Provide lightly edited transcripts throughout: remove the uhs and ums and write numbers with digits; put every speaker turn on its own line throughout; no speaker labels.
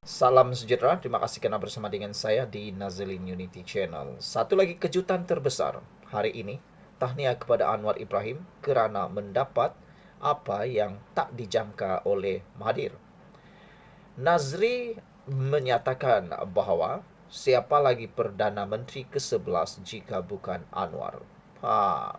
Salam sejahtera, terima kasih karena bersama dengan saya di Nazilin Unity Channel. Satu lagi kejutan terbesar hari ini, tahniah kepada Anwar Ibrahim kerana mendapat apa yang tak dijangka oleh Mahathir. Nazri menyatakan bahawa siapa lagi Perdana Menteri ke-11 jika bukan Anwar. Ha,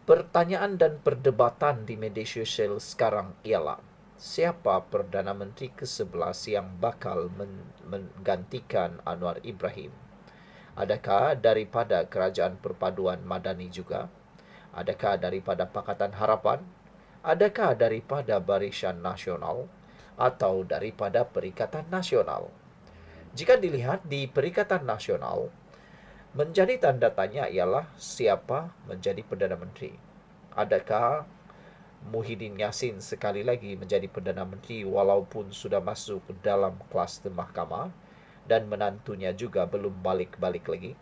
Pertanyaan dan perdebatan di media sosial sekarang ialah siapa Perdana Menteri ke-11 yang bakal menggantikan Anwar Ibrahim? Adakah daripada Kerajaan Perpaduan Madani juga? Adakah daripada Pakatan Harapan? Adakah daripada Barisan Nasional? Atau daripada Perikatan Nasional? Jika dilihat di Perikatan Nasional, menjadi tanda tanya ialah siapa menjadi Perdana Menteri. Adakah Muhyiddin Yassin sekali lagi menjadi Perdana Menteri walaupun sudah masuk dalam kluster mahkamah dan menantunya juga belum balik-balik lagi?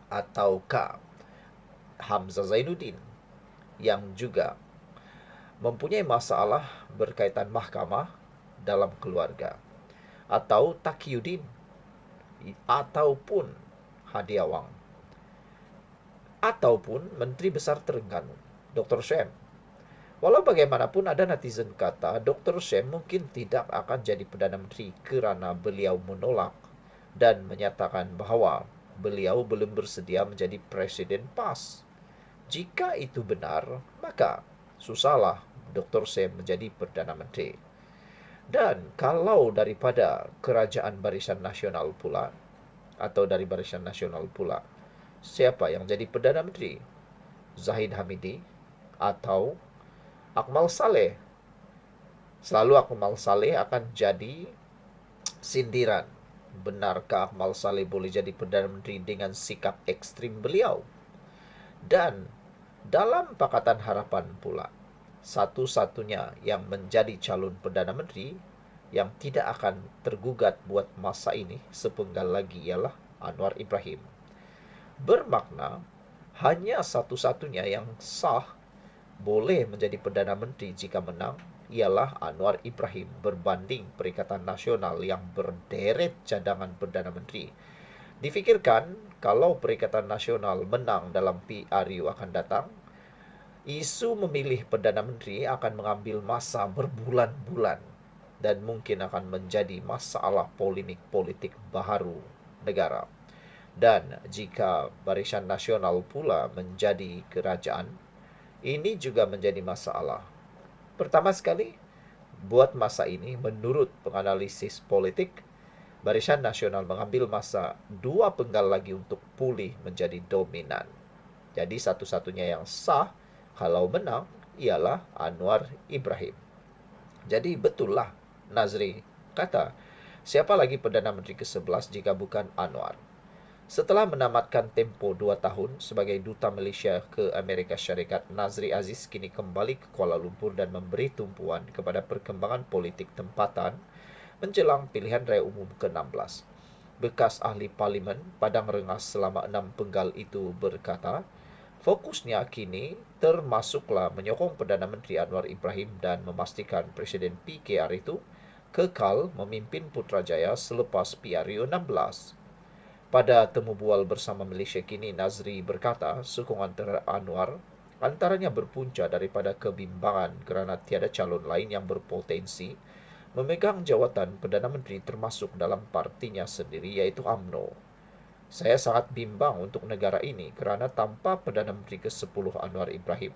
Ataukah Hamzah Zainuddin yang juga mempunyai masalah berkaitan mahkamah dalam keluarga? Atau Taqiyuddin? Ataupun Hadi Awang? Ataupun Menteri Besar Terengganu, Dr. Syam? Walau bagaimanapun ada netizen kata Dr. Syam mungkin tidak akan jadi Perdana Menteri kerana beliau menolak dan menyatakan bahawa beliau belum bersedia menjadi Presiden PAS. Jika itu benar, maka susahlah Dr. Syam menjadi Perdana Menteri. Dan kalau daripada Kerajaan Barisan Nasional pula, atau dari Barisan Nasional pula, siapa yang jadi Perdana Menteri? Zahid Hamidi atau Akmal Saleh? Selalu Akmal Saleh akan jadi sindiran. Benarkah Akmal Saleh boleh jadi Perdana Menteri dengan sikap ekstrim beliau? Dan dalam Pakatan Harapan pula, satu-satunya yang menjadi calon Perdana Menteri yang tidak akan tergugat buat masa ini sepenggal lagi ialah Anwar Ibrahim. Bermakna hanya satu-satunya yang sah boleh menjadi Perdana Menteri jika menang ialah Anwar Ibrahim berbanding Perikatan Nasional yang berderet cadangan Perdana Menteri. Difikirkan kalau Perikatan Nasional menang dalam PRU akan datang, isu memilih Perdana Menteri akan mengambil masa berbulan-bulan dan mungkin akan menjadi masalah polemik politik baharu negara. Dan jika Barisan Nasional pula menjadi kerajaan, ini juga menjadi masalah. Pertama sekali, buat masa ini, menurut penganalisis politik, Barisan Nasional mengambil masa 2 penggal lagi untuk pulih menjadi dominan. Jadi satu-satunya yang sah kalau menang ialah Anwar Ibrahim. Jadi betullah Nazri kata, siapa lagi Perdana Menteri ke-11 jika bukan Anwar? Setelah menamatkan tempoh 2 tahun sebagai Duta Malaysia ke Amerika Syarikat, Nazri Aziz kini kembali ke Kuala Lumpur dan memberi tumpuan kepada perkembangan politik tempatan menjelang pilihan raya umum ke-16. Bekas ahli parlimen Padang Rengas selama 6 penggal itu berkata, fokusnya kini termasuklah menyokong Perdana Menteri Anwar Ibrahim dan memastikan Presiden PKR itu kekal memimpin Putrajaya selepas PRU 16. Pada temu bual bersama Malaysia kini, Nazri berkata sokongan terhadap Anwar antaranya berpunca daripada kebimbangan kerana tiada calon lain yang berpotensi memegang jawatan Perdana Menteri termasuk dalam partinya sendiri iaitu UMNO. Saya sangat bimbang untuk negara ini kerana tanpa Perdana Menteri ke-10 Anwar Ibrahim,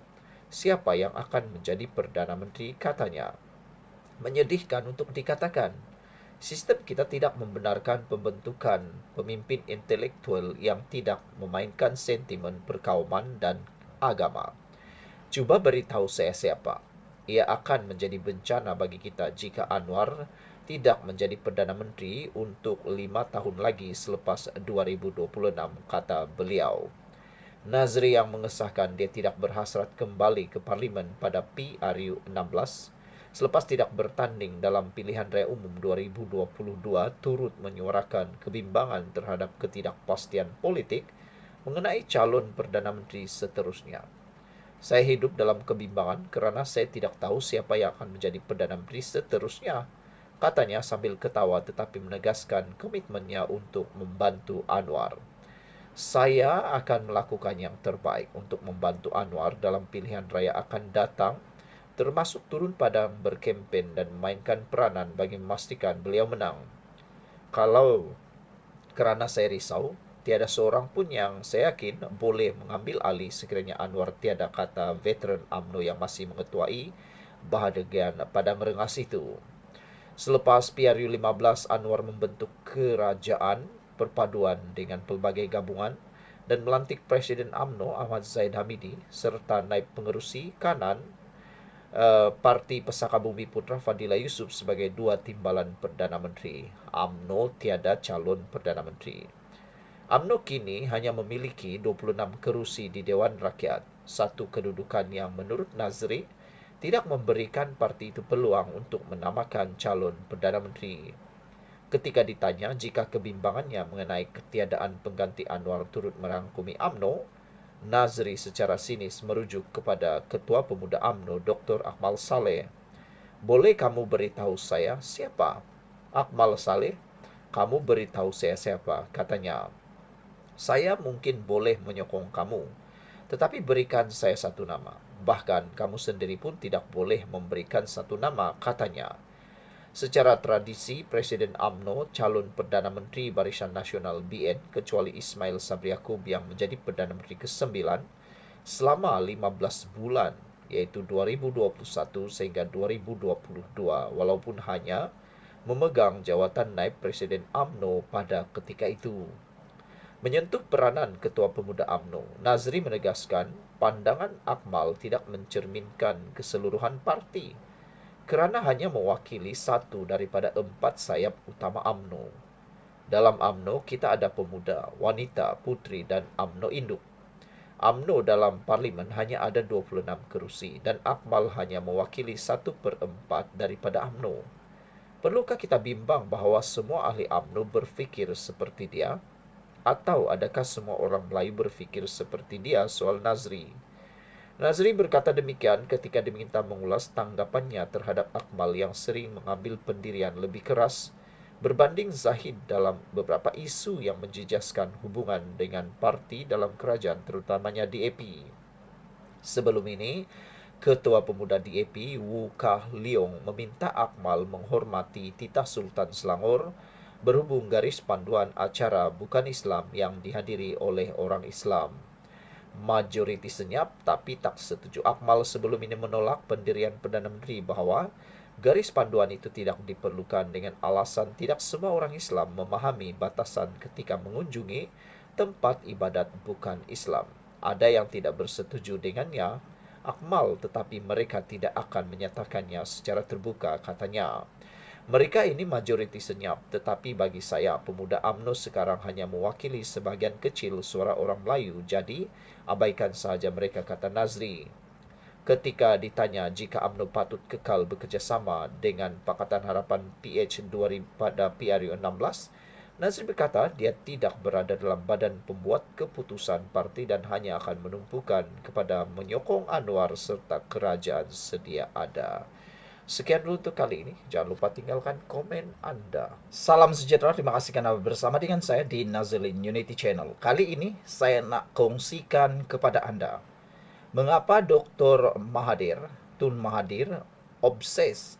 siapa yang akan menjadi Perdana Menteri katanya. Menyedihkan untuk dikatakan, sistem kita tidak membenarkan pembentukan pemimpin intelektual yang tidak memainkan sentimen perkauman dan agama. Cuba beritahu saya siapa. Ia akan menjadi bencana bagi kita jika Anwar tidak menjadi Perdana Menteri untuk 5 tahun lagi selepas 2026, kata beliau. Nazri yang mengesahkan dia tidak berhasrat kembali ke Parlimen pada PRU 16 selepas tidak bertanding dalam pilihan raya umum 2022 turut menyuarakan kebimbangan terhadap ketidakpastian politik mengenai calon Perdana Menteri seterusnya. Saya hidup dalam kebimbangan kerana saya tidak tahu siapa yang akan menjadi Perdana Menteri seterusnya. katanya sambil ketawa tetapi menegaskan komitmennya untuk membantu Anwar. Saya akan melakukan yang terbaik untuk membantu Anwar dalam pilihan raya akan datang, termasuk turun padang berkempen dan memainkan peranan bagi memastikan beliau menang. Kalau kerana saya risau, tiada seorang pun yang saya yakin boleh mengambil alih sekiranya Anwar tiada, kata veteran UMNO yang masih mengetuai bahagian Padang Rengas itu. Selepas PRU15, Anwar membentuk kerajaan perpaduan dengan pelbagai gabungan dan melantik Presiden UMNO Ahmad Zahid Hamidi serta naib pengerusi kanan Parti Pesaka Bumi Putra Fadila Yusuf sebagai dua timbalan Perdana Menteri. UMNO tiada calon Perdana Menteri. UMNO kini hanya memiliki 26 kerusi di Dewan Rakyat, satu kedudukan yang menurut Nazri tidak memberikan parti itu peluang untuk menamakan calon Perdana Menteri. Ketika ditanya jika kebimbangannya mengenai ketiadaan pengganti Anwar turut merangkumi UMNO, Nazri secara sinis merujuk kepada Ketua Pemuda UMNO Dr. Akmal Saleh. Boleh kamu beritahu saya siapa? Akmal Saleh, kamu beritahu saya siapa, katanya. Saya mungkin boleh menyokong kamu, tetapi berikan saya satu nama. Bahkan kamu sendiri pun tidak boleh memberikan satu nama, katanya. Secara tradisi, Presiden UMNO, calon Perdana Menteri Barisan Nasional BN, kecuali Ismail Sabri Yaakob yang menjadi Perdana Menteri ke-9 selama 15 bulan, iaitu 2021 sehingga 2022, walaupun hanya memegang jawatan naib Presiden UMNO pada ketika itu. Menyentuh peranan Ketua Pemuda UMNO, Nazri menegaskan pandangan Akmal tidak mencerminkan keseluruhan parti kerana hanya mewakili satu daripada 4 sayap utama UMNO. Dalam UMNO, kita ada pemuda, wanita, putri dan UMNO induk. UMNO dalam parlimen hanya ada 26 kerusi dan Akmal hanya mewakili 1/4 daripada UMNO. Perlukah kita bimbang bahawa semua ahli UMNO berfikir seperti dia? Atau adakah semua orang Melayu berfikir seperti dia, soal Nazri? Nazri berkata demikian ketika diminta mengulas tanggapannya terhadap Akmal yang sering mengambil pendirian lebih keras berbanding Zahid dalam beberapa isu yang menjejaskan hubungan dengan parti dalam kerajaan, terutamanya DAP. Sebelum ini, Ketua Pemuda DAP Wu Kah Leong meminta Akmal menghormati titah Sultan Selangor berhubung garis panduan acara bukan Islam yang dihadiri oleh orang Islam. Majoriti senyap tapi tak setuju. Akmal sebelum ini menolak pendirian Perdana Menteri bahawa garis panduan itu tidak diperlukan dengan alasan tidak semua orang Islam memahami batasan ketika mengunjungi tempat ibadat bukan Islam. Ada yang tidak bersetuju dengannya, Akmal, tetapi mereka tidak akan menyatakannya secara terbuka, katanya. Mereka ini majoriti senyap, tetapi bagi saya, pemuda UMNO sekarang hanya mewakili sebahagian kecil suara orang Melayu, jadi abaikan sahaja mereka, kata Nazri. Ketika ditanya jika UMNO patut kekal bekerjasama dengan Pakatan Harapan PH 2000 pada PRU 16, Nazri berkata dia tidak berada dalam badan pembuat keputusan parti dan hanya akan menumpukan kepada menyokong Anwar serta kerajaan sedia ada. Sekian dulu untuk kali ini. Jangan lupa tinggalkan komen Anda. Salam sejahtera. Terima kasih karena bersama dengan saya di Nazilin Unity Channel. Kali ini saya nak kongsikan kepada Anda mengapa Dr. Mahathir, Tun Mahathir, obses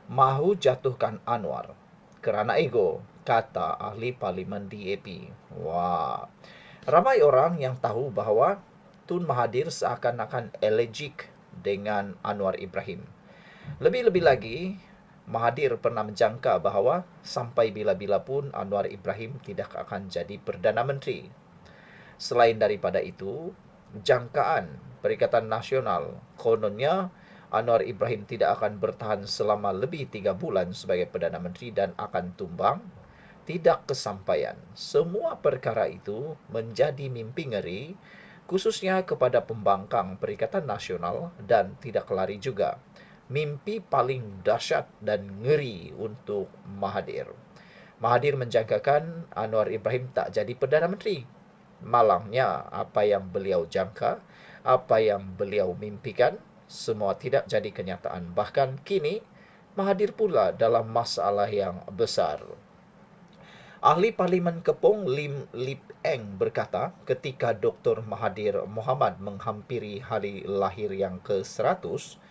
mahu jatuhkan Anwar kerana ego, kata ahli parlimen DAP. Wah, ramai orang yang tahu bahawa Tun Mahathir seakan-akan allergic dengan Anwar Ibrahim. Lebih-lebih lagi, Mahathir pernah menjangka bahawa sampai bila-bila pun Anwar Ibrahim tidak akan jadi Perdana Menteri. Selain daripada itu, jangkaan Perikatan Nasional kononnya Anwar Ibrahim tidak akan bertahan selama lebih 3 bulan sebagai Perdana Menteri dan akan tumbang, tidak kesampaian. Semua perkara itu menjadi mimpi ngeri, khususnya kepada pembangkang Perikatan Nasional dan tidak lari juga. Mimpi paling dahsyat dan ngeri untuk Mahathir. Mahathir menjangkakan Anwar Ibrahim tak jadi Perdana Menteri. Malangnya, apa yang beliau jangka, apa yang beliau mimpikan, semua tidak jadi kenyataan. Bahkan kini, Mahathir pula dalam masalah yang besar. Ahli Parlimen Kepong Lim Lip Eng berkata, ketika Dr. Mahathir Mohamad menghampiri hari lahir yang ke-100,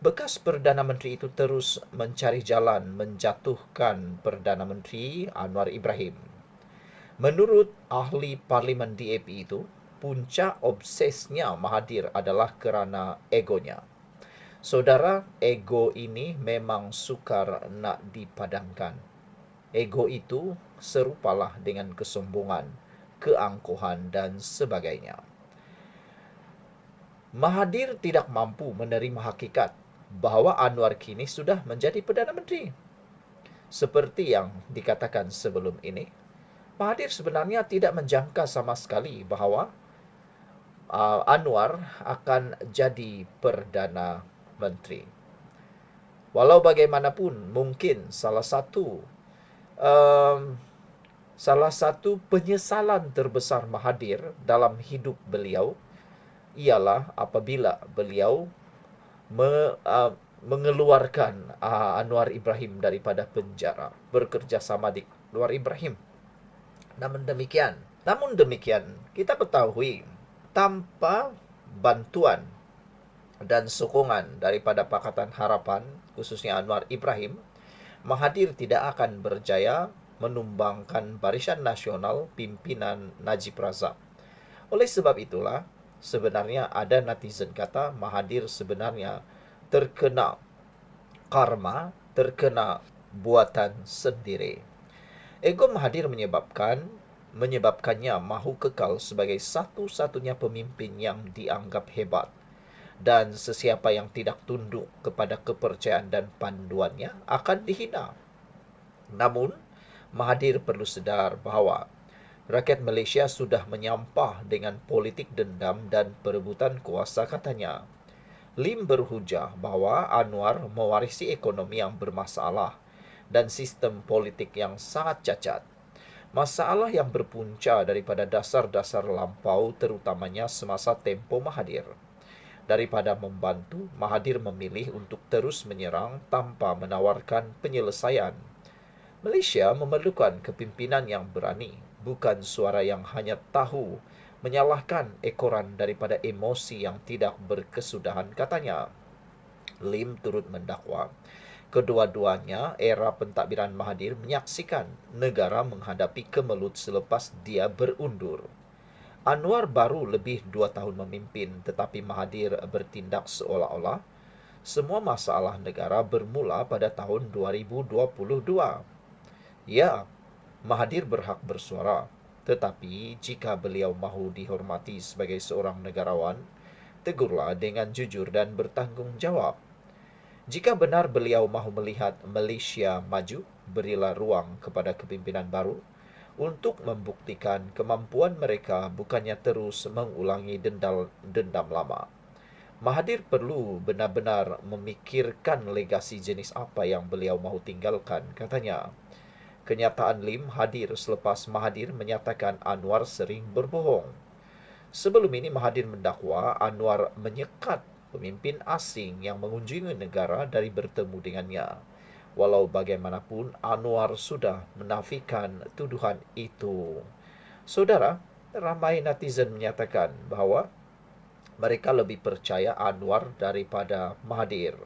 bekas Perdana Menteri itu terus mencari jalan menjatuhkan Perdana Menteri Anwar Ibrahim. Menurut ahli Parlimen DAP itu, puncak obsesnya Mahathir adalah kerana egonya. Saudara, ego ini memang sukar nak dipadamkan. Ego itu serupalah dengan kesombongan, keangkuhan dan sebagainya. Mahathir tidak mampu menerima hakikat bahawa Anwar kini sudah menjadi Perdana Menteri. Seperti yang dikatakan sebelum ini, Mahathir sebenarnya tidak menjangka sama sekali bahawa Anwar akan jadi Perdana Menteri. Walau bagaimanapun, mungkin salah satu penyesalan terbesar Mahathir dalam hidup beliau ialah apabila beliau mengeluarkan Anwar Ibrahim daripada penjara, bekerjasama di Anwar Ibrahim. Namun demikian, kita ketahui tanpa bantuan dan sokongan daripada Pakatan Harapan, khususnya Anwar Ibrahim, Mahathir tidak akan berjaya menumbangkan Barisan Nasional pimpinan Najib Razak. Oleh sebab itulah, sebenarnya ada netizen kata Mahathir sebenarnya terkena karma, terkena buatan sendiri. Ego Mahathir menyebabkannya mahu kekal sebagai satu-satunya pemimpin yang dianggap hebat, dan sesiapa yang tidak tunduk kepada kepercayaan dan panduannya akan dihina. Namun, Mahathir perlu sedar bahawa rakyat Malaysia sudah menyampah dengan politik dendam dan perebutan kuasa, katanya. Lim berhujah bahawa Anwar mewarisi ekonomi yang bermasalah dan sistem politik yang sangat cacat. Masalah yang berpunca daripada dasar-dasar lampau, terutamanya semasa tempoh Mahathir. Daripada membantu, Mahathir memilih untuk terus menyerang tanpa menawarkan penyelesaian. Malaysia memerlukan kepimpinan yang berani, bukan suara yang hanya tahu menyalahkan ekoran daripada emosi yang tidak berkesudahan, katanya. Lim turut mendakwa kedua-duanya era pentadbiran Mahathir menyaksikan negara menghadapi kemelut selepas dia berundur. Anwar baru lebih 2 tahun memimpin, tetapi Mahathir bertindak seolah-olah semua masalah negara bermula pada tahun 2022. Ya, Mahathir berhak bersuara, tetapi jika beliau mahu dihormati sebagai seorang negarawan, tegurlah dengan jujur dan bertanggungjawab. Jika benar beliau mahu melihat Malaysia maju, berilah ruang kepada kepimpinan baru untuk membuktikan kemampuan mereka, bukannya terus mengulangi dendam lama. Mahathir perlu benar-benar memikirkan legasi jenis apa yang beliau mahu tinggalkan, katanya. Kenyataan Lim hadir selepas Mahathir menyatakan Anwar sering berbohong. Sebelum ini Mahathir mendakwa Anwar menyekat pemimpin asing yang mengunjungi negara dari bertemu dengannya. Walau bagaimanapun, Anwar sudah menafikan tuduhan itu. Saudara, ramai netizen menyatakan bahawa mereka lebih percaya Anwar daripada Mahathir.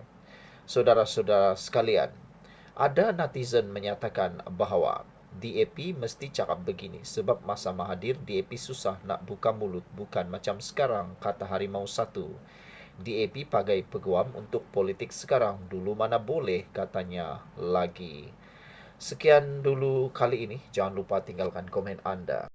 Saudara-saudara sekalian, ada netizen menyatakan bahawa DAP mesti cakap begini sebab masa Mahathir DAP susah nak buka mulut, bukan macam sekarang, kata Harimau 1. DAP pagai peguam untuk politik sekarang, dulu mana boleh, katanya lagi. Sekian dulu kali ini, jangan lupa tinggalkan komen anda.